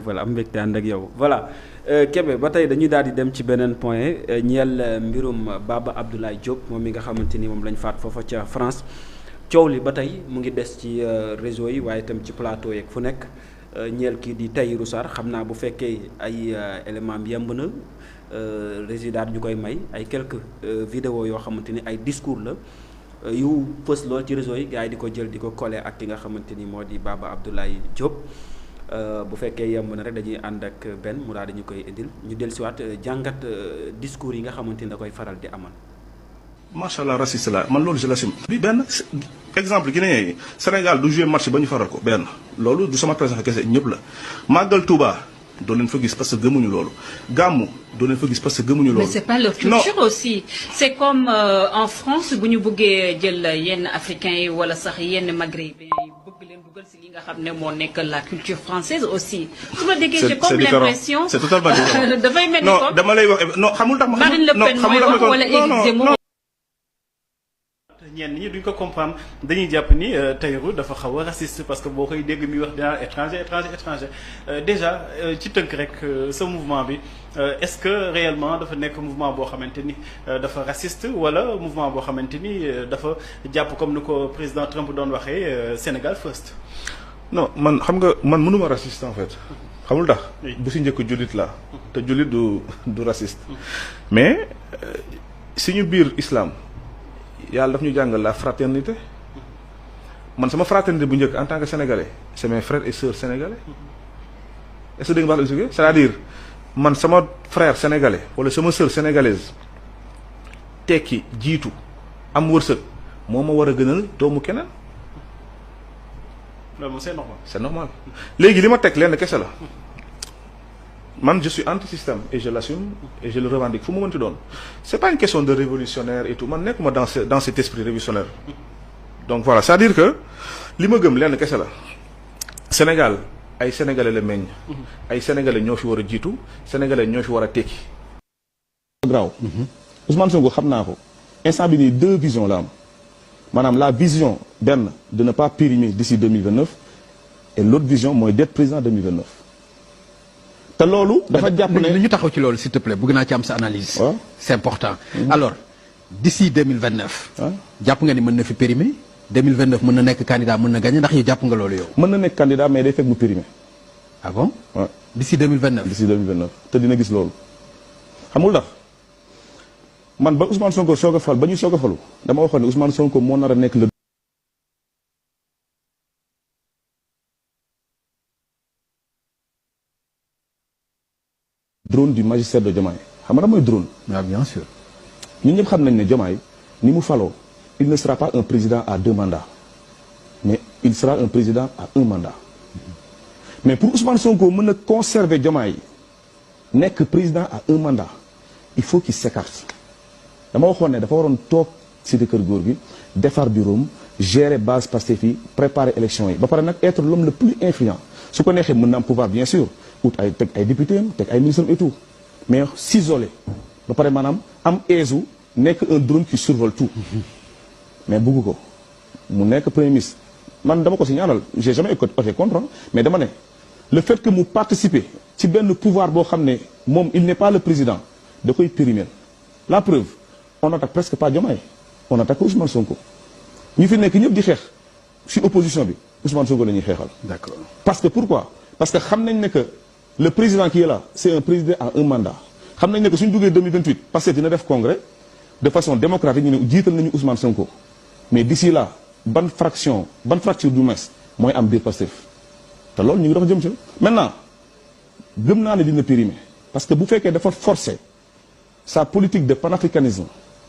voilà am mbégte ànd ak yow voilà Kébé ba tey dañuy daal di dem ci beneen point ñeel mbirum Baba Abdoulaye Diop moom mi nga xamante ni moom lañ faat foofa ca France coow li ba tey mu ngi des ci réseau yi waaye itam ci plateau yeeg fu nekk ñeel kii di Tahirou Sarr xam naa bu fekkee ay éléments am yemb na résidaat ñu koy may ay quelques vidéos yoo xamante ni ay discours la yu fës lool ci réseau yi gars yi di ko jël di ko collé ak ki nga xamante ni moo di Baba Abdoulaye Diop. bu fekkee yemb na rek dañuy ànd ak benn mu daal dañu koy indil ñu dellusiwaat jàngat discours yi nga xamante ni da koy faral di amal. macha allah raciste la man loolu je l'assume. bi benn exemple Guinéen yi Sénégal du jouer match ba ñu faral ko benn loolu du sama présence kese ñëpp la màggal Touba doo leen fa gis parce que gëmuñu loolu gàmmu doo leen fa gis parce que gëmuñu loolu. mais c'est pas leur culture aussi c'est comme en France bu ñu bëggee jël yenn africains yi wala sax yenn maghrébins yi bëgg leen dugal si li nga xam ne moo nekk la culture française aussi. su ma déggee j'ai comme l'impression c'est totalement différent. dafay mel ni non dama lay wax non xamul tax ma. Marine Le Pen mooy wax wala Éric Zemmour. ñenn ñi duñ ko comprendre dañuy jàpp ni Tahirou dafa xaw a raciste parce que boo koy dégg mi wax dinaa étranger déjà ci tënk rek sa mouvement bi est-ce que réellement dafa nekk mouvement boo xamante ni dafa raciste wala mouvement boo xamante ni dafa jàpp comme ni ko président Trump doon waxee Sénégal first. non man xam nga man mënuma raciste en fait xamul tax. bu si njëkk jullit la te jullit du raciste. mais suñu biir islam. yàlla daf ñu jàngal la fraternité man sama fraternité bu njëkk en tant que sénégalais c'est mes frères et sœurs sénégalais est-ce que dégg nga wax la c'est-à-dire man sama frère sénégalais wala sama sœur sénégalaise tekki jiitu am wërsëg moo ma war a gënal doomu keneen. loolu moom c'est normal. c'est normal léegi li ma teg lenn kese la man je suis anti-système et je l'assume et je le revendique fu mu mënti doon c'est pas une question de révolutionnaire et tout man nekkuma dans cet esprit révolutionnaire donc voilà c'est-à-dire que li ma gëm lenn kese la Sénégal ay sénégalais la meññ ay sénégalais ñoo fi war a jiitu sénégalais ñoo fi war a tekki graw Ousmane Sonko xam naa ko instant bi nii deux visions la am maanaam la vision benn de ne pas périmer d'ici 2029 et l'autre vision mooy d'être président 2029 te loolu dafa jàpp ne ñu taxaw ci loolu s'il te plaît bëgg naa ci am sa analyse. waaw c'est important. alors d'ici 2029. jàpp nga ni mën na fi périmer 2029 mën na nekk candidat mën na gagner ndax yow jàpp nga loolu yow. mën na nekk candidat mais day fekk mu périmer. ah bon. waaw d'ici 2029. d'ici 2029 te dina gis loolu. xamul ndax man ba Ousmane Sonko soog a fal ba ñuy soog a falu dama waxoon ne Ousmane Sonko moo nar a nekk le drone du magistère de Diomaye xam nga mooy drone. ah bien sûr. ñun ñëpp xam nañ ne Diomaye ni mu faloo il ne sera pas un président à 2 mandats mais il sera un président à 1 mandat mais pour Ousmane Sonko mën a conserver Diomaye nekk président à 1 mandat il faut qu'il s'écarte dama waxoon ne dafa waroon toog cité kër góor gi defar bureau gérer base Pastef yi préparer élection yi ba pare nag être l'homme le plus influent su ko neexee mën na am pouvoir bien sûr ut ay teg ay député am teg ay ministres et tout mais s'isoler ba pare maanaam am aise nekk un drone qui survole tout mais bugg ko mu nekk premier ministre man dama ko si ñaanal j'ai jamais été contre mais dama ne le fait que mu participer ci benn pouvoir boo xam ne moom il n'est pas le président da koy périmer la preuve on attaque presque pas Diomaye on attaque Ousmane Sonko ñu fi nekk ñëpp di xeex ci opposition bi Ousmane Sonko la ñuy xeexal. d'accord parce que pourquoi parce que xam nañ ne que le président qui est là c'est un président à 1 mandat xam nañ ne que suñu duggee 2028 parce que dina def congrès de façon démocratique ñu ne jiital nañu Ousmane Sonko mais d'ici là ban fracture du moins mooy am biir Pastef te loolu ñu ngi dox jëm ci maintenant gëm naa ne dina périmer parce que bu fekkee dafa forcer sa politique de panafricanisme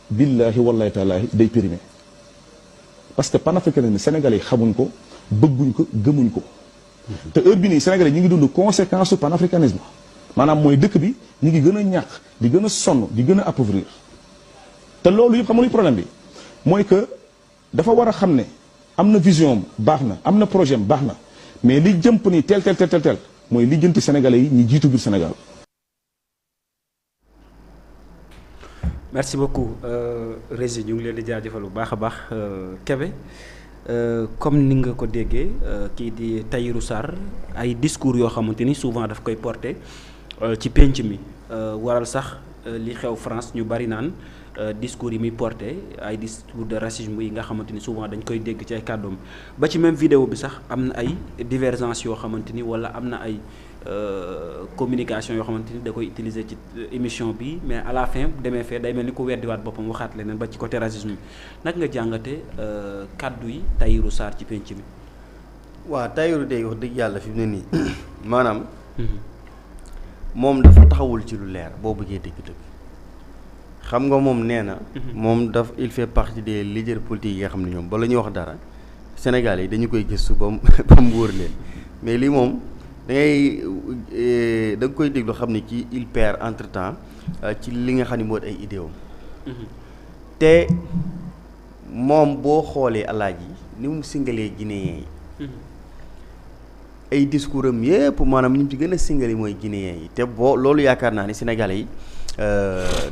billahi wallahi taalahi day périmer parce que panafricanisme sénégalais yi xamuñ ko bëgguñ ko gëmuñ ko te heure bi nii sénégalais ñi ngi dund conséquence su panafricanisme maanaam mooy dëkk bi ñi ngi gën a ñàkk di gën a sonn di gën a appauvrir te loolu yëpp xamul problème bi mooy que dafa war a xam ne am na vision baax na am na projet am baax na mais li jëmp ni tel mooy li jënti sénégalais yi ñi jiitu biir Sénégal. merci beaucoup Régis ñu ngi leen di jaajëfal bu baax a baax Kébé comme ni nga ko déggee kii di Tahirou Sarr ay discours yoo xamante ni souvent daf koy porter ci pénc mi waral sax li xew France ñu bari naan discours yi muy porté ay discours de racisme yi nga xamante ni souvent dañ koy dégg ci ay kàddoom ba ci même vidéo bi sax am na ay divergence yoo xamante ni wala am na ay communication yoo xamante ni da koy utiliser ci émission bi mais à la fin demee fee day mel ni ku weddiwaat boppam waxaat leneen ba ci côté racisme bi nag nga jàngate kàddu yi Tahirou Sarr ci penc mi. waaw Tahirou day wax dëgg yàlla fi mu ne nii maanaam moom dafa taxawul ci lu leer boo bëggee dëgg-dëgg xam nga moom nee na moom il fait partie des leaders politiques yi nga xam ne ñoom bala ñuy wax dara Sénégal yi dañu koy gëstu ba mu wóor leen mais lii moom da nga koy déglu xam ne kii il perd entre temps ci li nga xam ne moo ay idéom te moom boo xoolee alaaji ni mu singalee Guinéen yi ay discours am yépp maanaam ñu ci gën a singali mooy Guinéen yi te boo loolu yaakaar naa ni Sénégalais yi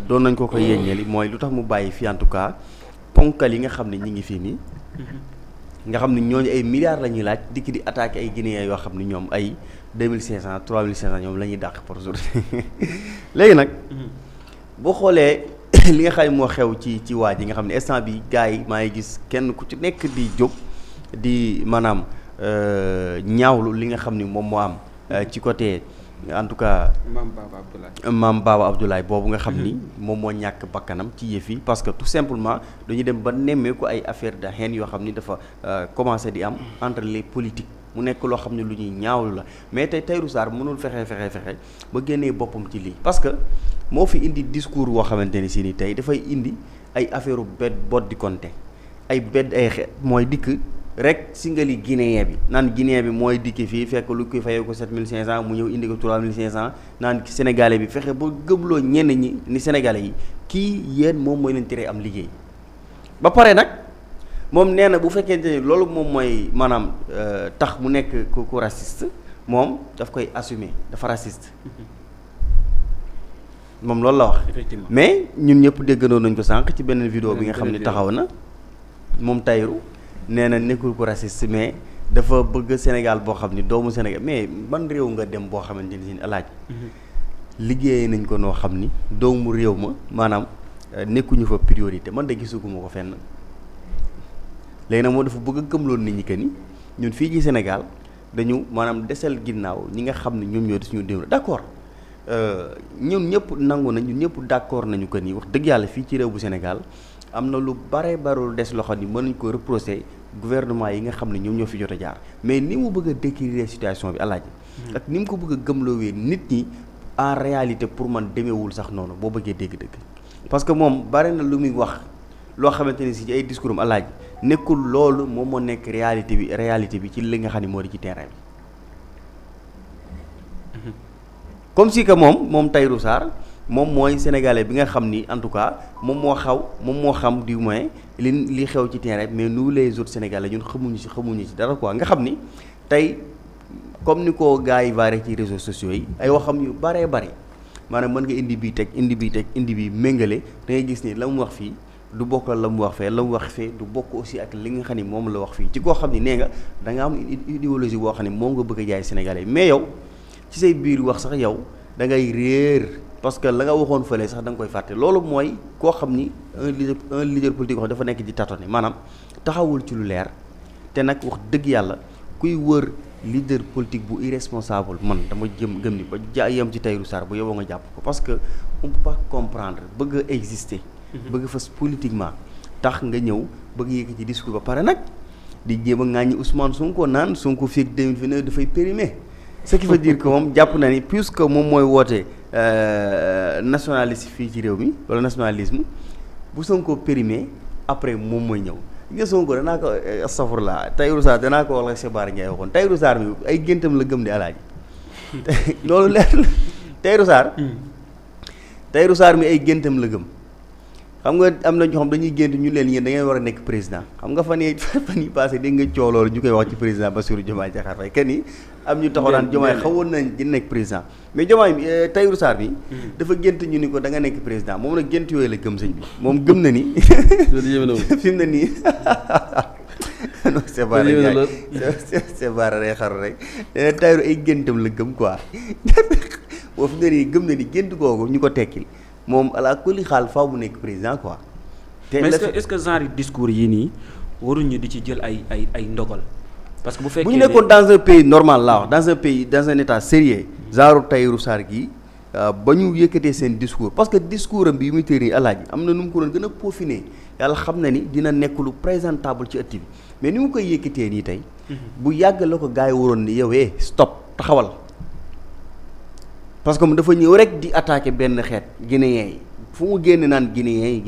doon nañ ko yéññali mooy lu tax mu bàyyi fii en tout cas ponkal yi nga xam ne ñi ngi fii nii nga xam ne ñooñu ay milliards la ñuy laaj dikk di attaqué ay Guinéens yoo xam ne ñoom ay 2500 3500 ñoom la ñuy dàq par jour léegi nag boo xoolee li nga xam ne moo xew ci waa ji nga xam ne instant bi gars yi maa ngi gis kenn ku ci nekk di jóg di maanaam ñaawlu li nga xam ni moom moo am ci côté en tout cas Mame Baba Abdoulaye boobu nga xam ni moom moo ñàkk bakkanam ci yëf yi parce que tout simplement dañu dem ba nemmeeku ay affaire de haine yoo xam ni dafa commencé di am entre les politiques mu nekk loo xam ne lu ñuy ñaawlu la mais tey Tahirou Sarr mënul fexe ba génnee boppam ci lii parce que moo fi indi discours woo xamante ni si ni tey dafay indi ay affaire bot di compter ay xeet mooy dikk rek singali Guinéen bi naan Guinéen bi mooy dikki fii fekk lu koy fayee ko 7500 mu ñëw indi ko 3500 naan Sénégalais bi fexe ba gëmloo ñenn ñi ni Sénégalais yi kii yéen moom mooy leen tere am liggéey ba pare nag moom nee na bu fekkente ni loolu moom mooy maanaam tax mu nekk ku raciste moom daf koy assumer dafa raciste moom loolu la wax mais ñun ñëpp déggandoo nañ ko sànq ci beneen vidéo bi nga xam ne taxaw na moom Tahirou nee na nekkul ko raciste mais dafa bëgg Sénégal boo xam ni doomu Sénégal mais ban réew nga dem boo xamante ni si alaaj liggéey nañ ko noo xam ni doomu réew ma maanaam nekkuñu fa priorité man de gisuguma ko fenn léegi nag moo dafa bëgg a gëmloon nit ñi que ni ñun fii ci Sénégal dañu maanaam desal ginnaaw ñi nga xam ne ñoom ñoo di suñu démb d'accord ñun ñëpp nangu na ñun ñëpp d'accord nañu que ni wax dëgg yàlla fii ci réew bu Sénégal am na lu bare barul des loxo ni mën nañ ko reprocher gouvernement yi nga xam ne ñoom ñoo fi jot a jaar mais ni mu bëgg a décrire situation bi alaaji ak ni mu ko bëgg a gëmloowee nit ñi en réalité pour man demeewul sax noonu boo bëggee dégg-dëgg parce que moom bare na lu muy wax loo xamante ni si ci ay discours am alaaji nekkul loolu moom moo nekk réalité bi ci li nga xam ne moo di ci terrain bi comme si que moom Tahirou Sarr moom mooy sénégalais bi nga xam ni en tout cas moom moo xam du moins li xew ci terrain mais nous les autres sénégalais ñun xamuñu ci dara quoi nga xam ni tey comme ni ko gars yi vaaree ci réseaux sociaux yi ay waxam yu baree bari maanaam mën nga indi bii méngale da ngay gis ni la mu wax fii du bokk la mu wax fee la mu wax fee du bokk aussi ak li nga xam ni moom la wax fii ci koo xam ni nee nga da nga am idéologie boo xam ne moom nga bëgg a jaay sénégalais mais yow ci say biir wax sax yow da ngay réer parce que la nga waxoon fële sax da nga koy fàtte loolu mooy koo xam ni un leader politique wax dafa nekk di tâtonner maanaam taxawul ci lu leer te nag wax dëgg yàlla kuy wër leader politique bu irresponsable man dama gëm ni ba yem ci Tahirou Sarr bu yowoo nga jàpp ko parce que on peut pas comprendre bëgg a exister bëgg fas politiquement tax nga ñëw bëgg yëkk ci discours ba pare nag di jéem a ŋàññi Ousmane Sonko naan Sonko fii ak 2029 dafay périmé ce qui veut dire que moom jàpp na ni puisque moom mooy woote nationaliste fii ci réew mi wala nationalisme bu Sonko périmé après moom mooy ñëw nga Sonko danaa ko astafurlah Tahirou Sarr danaa ko wax la Cheikh Bara Ndiaye waxoon Tahirou Sarr mi ay géntam la gëm di alaaji loolu leer la Tahirou Sarr mi ay géntam la gëm xam nga am na ñoo xam dañuy gént ñu leen yéen da ngeen war a nekk président xam nga fan yi passé dégg nga coow loolu ñu koy wax ci président Bassirou Diomaye Diakhar Faye kenn ni am ñu taxaw naan Diomaye xawoon nañ di nekk président mais Diomaye Tahirou Sarr bi dafa gént ñu ni ko da nga nekk président moom nag gént yooyu la gëm sëñ bi moom gëm na ni fi mu ne nii c'est Bara c'est Bara day xaru rek nee Tahirou ay géntam la gëm quoi boo fi ne nii gëm na ni gént googu ñu ko tekkil moom ala kulli xaal faaw mu nekk président quoi. te mais est-ce que genre discours yi nii waruñu di ci jël ay ndogal. parce que bu fekkee bu ñu nekkoon dans un pays normal laa wax dans un état sérieux genre Tahirou Sarr gii ba ñu yëkkatee seen discours parce que discours am bi muy tëri alaaji am na nu mu ko doon gën a peaufiner yàlla xam na ni dina nekk lu présentable ci ëtt bi mais ni mu koy yëkkatee nii tey. bu yàgg la ko gars yi waroon ni yow stop taxawal. parce que mu dafa ñëw rek di attaquer benn xeet guinéen yi fu mu génn naan guinéen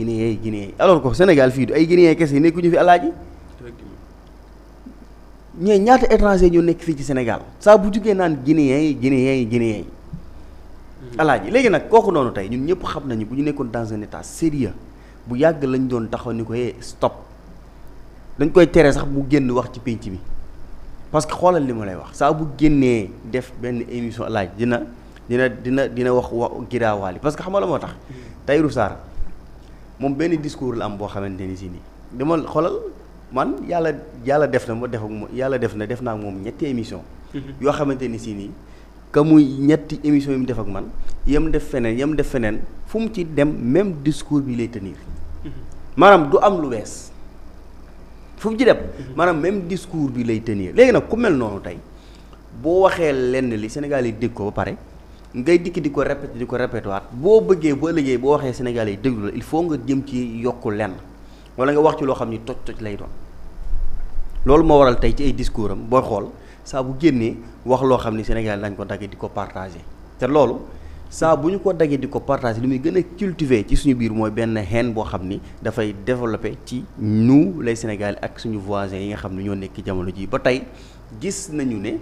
yi alors que Sénégal fii du ay guinéen kese nekkuñu fi alaaji. ñee ñaata étranger ñoo nekk fii ci Sénégal saa bu jugee naan guinéen yi alaaji léegi nag kooku noonu tey ñun ñëpp xam nañu bu ñu nekkoon dans un état sérieux bu yàgg lañ doon taxaw ni ko stop dañ koy tere sax bu génn wax ci pénc mi parce que xoolal li ma lay wax saa bu génnee def benn émission alaaji dina wax giraawaali parce que xam nga la moo tax Tahirou Sarr moom benn discours la am boo xamante ni si nii dama xoolal man yàlla def na ma def ak moom yàlla def naa ak moom ñetti émission yoo xamante ni si nii ka muy ñetti émission yi mu def ak man yam def feneen fu mu ci dem même discours bi lay tenir maanaam du am lu wees fu mu ci dem maanaam même discours bi lay tenir léegi nag ku mel noonu tey boo waxee lenn li Sénégal yi dégg ko ba pare ngay dikk di ko répété waat boo bëggee boo liggéey boo waxee Sénégal yi déglu la il faut nga jëm ci yokku lenn wala nga wax ci loo xam ni toj lay doon loolu moo waral tey ci ay discours am booy xool saa bu génnee wax loo xam ni Sénégal dañ ko daggee di ko partagé te loolu saa bu ñu ko daggee di ko partagé li muy gën a cultiver ci suñu biir mooy benn haine boo xam ni dafay développé ci nous les Sénégalais ak suñu voisins yi nga xam ne ñoo nekk jamono ji ba tey gis nañu ne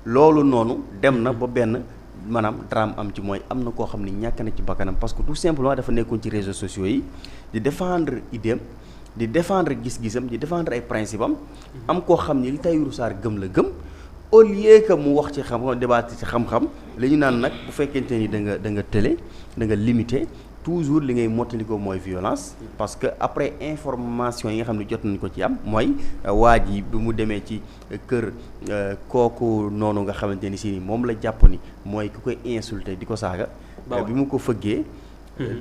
loolu noonu dem na ba benn maanaam drame am ci mooy am na koo xam ni ñàkk na ci bakkanam parce que tout simplement dafa nekkoon ci réseaux sociaux yi di défendre idéem di défendre gis-gisam di défendre ay principe am koo xam ni li Tahirou Sarr gëm la gëm au lieu que mu wax ci xam-xam débattre ci xam-xam li ñu naan nag bu fekkente ni da nga télé da nga limité toujours li ngay mottali ko mooy violence parce que après information yi nga xam ne jot nañ ko ci am mooy waa ji bi mu demee ci kër kooku noonu nga xamante ni si moom la jàpp ni mooy ku koy insulté di ko saaga bi mu ko fëggee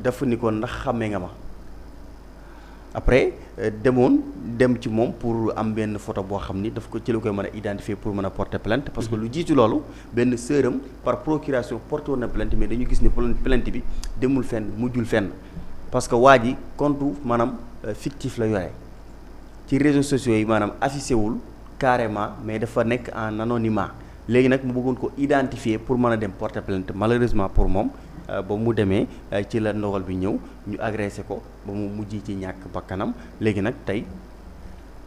dafa ni ko ndax xàmmee nga ma après dem ci moom pour am benn photo boo xam ni daf ko ci la koy mën a identifier pour mën a porter plainte parce que lu jiitu loolu benn sëram par procuration porté woon na plainte mais dañu gis ni plainte bi demul fenn mujjul fenn parce que waa ji compte maanaam fictif la yore ci réseaux sociaux yi maanaam affiché wul carrément mais dafa nekk en anonymat léegi nag mu bëggoon ko identifier pour mën a dem porter plainte malheureusement pour moom ba mu demee ci la ndogal bi ñëw ñu agressé ko ba mu mujj ci ñàkk bakkanam léegi nag tey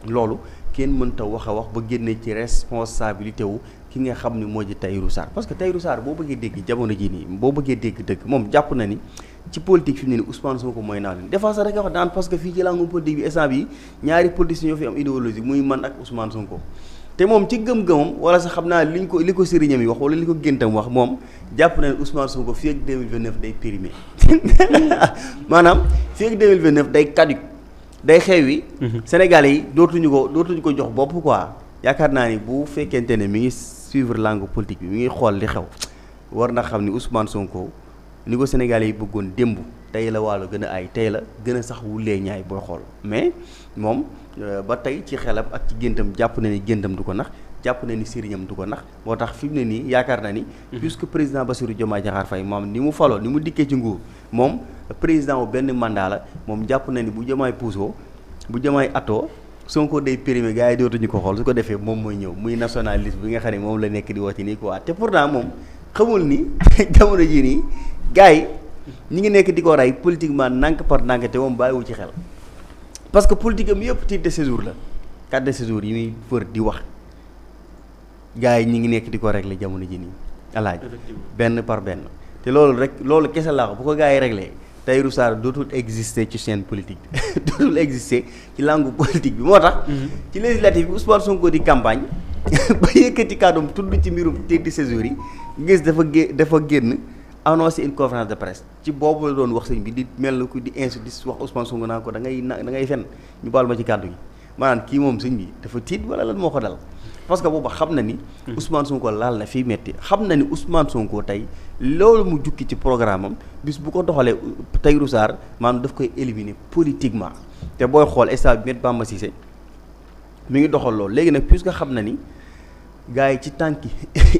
loolu kenn mënta wax a wax ba génne ci responsabilité wu ki nga xam ni moo di Tahirou Sarr parce que Tahirou Sarr boo bëggee dégg jamono ji nii boo bëggee dégg dëgg moom jàpp na ni ci politique fi mu ne nii Ousmane Sonko mooy naa leen des fois sax rek wax daan parce que fii ci langue politique bi instant bi ñaari politiciens ñoo fi am idéologie muy man ak Ousmane Sonko te moom ci gëm-gëmam wala sax xam naa li ko sëriñam yi wax wala li ko géntam wax moom jàpp na ne Ousmane Sonko fii ak 2029 day périmé maanaam fii ak 2029 day caduc day xewi Sénégalais yi dootuñu ko jox bopp quoi yaakaar naa ni bu fekkente ne mi ngi suivre langue politique bi mi ngi xool li xew war na xam ni Ousmane Sonko ni ko Sénégalais yi bëggoon démb tey la wàllu gën a ay tey la gën a sax wulee ñaay booy xool mais moom ba tey ci xelam ak ci géntam jàpp na ni géntam du ko nax jàpp na ni sëriñam du ko nax moo tax fi mu ne nii yaakaar na ni puisque président Bassirou Diomaye Diakhar Faye moom ni mu faloo ni mu dikkee ci nguur moom président wu benn mandat la moom jàpp na ni bu Diomaye puusoo bu Diomaye atoo Sonko day périmé gars yi dootuñu ko xool su ko defee moom mooy ñëw muy nationaliste bi nga xam ne moom la nekk di woote nii quoi te pourtant moom xamul ni jamono jii nii gars yi ñi ngi nekk di ko rey politiquement nànk par nànk te moom bàyyiwu ci xel parce que politique am yëpp titre de séjour la carte de séjour yi muy fër di wax gars yi ñi ngi nekk di ko régler jamono ji nii alaaj benn par benn te loolu kese laa ko bu ko gars yi réglé Tahirou Sarr dootul exister ci scène politique bi dootul exister ci langue politique bi moo tax ci législative bi Ousmane Sonko di campagne ba yëkkati kàddoom tudd ci mbirum titre de séjour yi gis dafa génn annoncé une conférence de presse ci boobu la doon wax sëñ bi di mel na ku di insulte di wax Ousmane Sonko naa ko da ngay fen ñu baal ma ci kàddu gi maanaam kii moom sëñ bi dafa tiit wala lan moo ko dal parce que booba xam na ni Ousmane Sonko laal na fii metti xam na ni Ousmane Sonko tey loolu mu jukki ci programme am bis bu ko doxalee Tahirou Sarr maanaam daf koy éliminer politiquement te booy xool instant bi Me Bamba Cissé mi ngi doxal loolu léegi nag puisque xam na ni gars yi ci tànki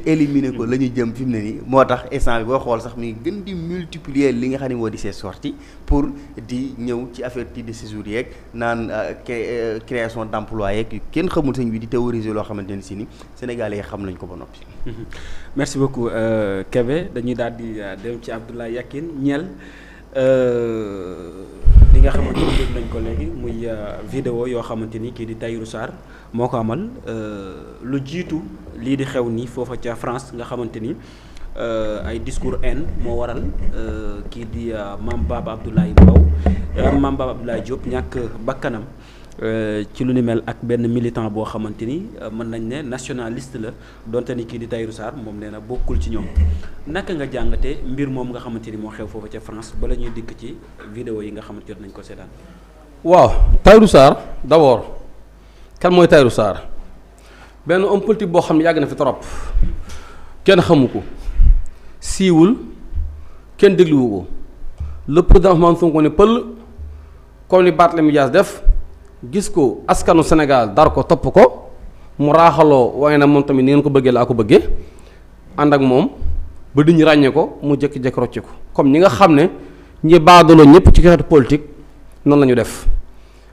éliminer ko la ñu jëm fi mu ne nii moo tax instant bi booy xool sax mi ngi gën di multiplier li nga xam ne moo di ses sorties pour di ñëw ci affaire titre de séjour yeeg naan création d'emploi yeeg kenn xamul sëñ bi di théoriser loo xamante ne si ni Sénégalais yi xam nañ ko ba noppi. merci beaucoup Kébé dañuy daal di dem ci Abdoulaye Yakhine ñeel li nga xamante ni dégg nañ ko léegi muy vidéo yoo xamante ni kii di Tahirou Sarr moo ko amal lu jiitu lii di xew nii foofa ca France nga xamante ni ay discours haine moo waral kii di Mame Baba Abdoulaye Diop ñàkk bakkanam ci lu ni mel ak benn militant boo xamante ni mën nañ ne nationaliste la donte ni kii di Tahirou Sarr moom nee na bokkul ci ñoom naka nga jàngatee mbir moom nga xamante ni moo xew foofa ca France bala ñuy dikk ci vidéo yi nga xamante jot nañ ko seetaan. waaw Tahirou Sarr d'abord kan mooy Tahirou Sarr benn homme politique boo xam ne yàgg na fi trop kenn xamu ko siiwul kenn dégluwu ko le président Ousmane Sonko ne pël comme ni Barthélémy Dias def gis ko askanu Sénégal dar ko topp ko mu raaxaloo waaye na moom tamit ni ngeen ko bëggee laa ko bëggee ànd ak moom ba di ñu ràññee ko mu jékki-jékki rocce ko comme ñi nga xam ne ñi baadaloo ñëpp ci xeetu politique noonu la ñu def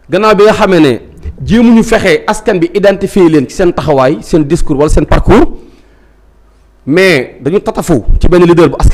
gannaaw bi nga xamee ne jéemuñu fexe askan bi identifier leen ci seen taxawaay seen discours wala seen parcours mais dañu tatafu ci benn leader bu askan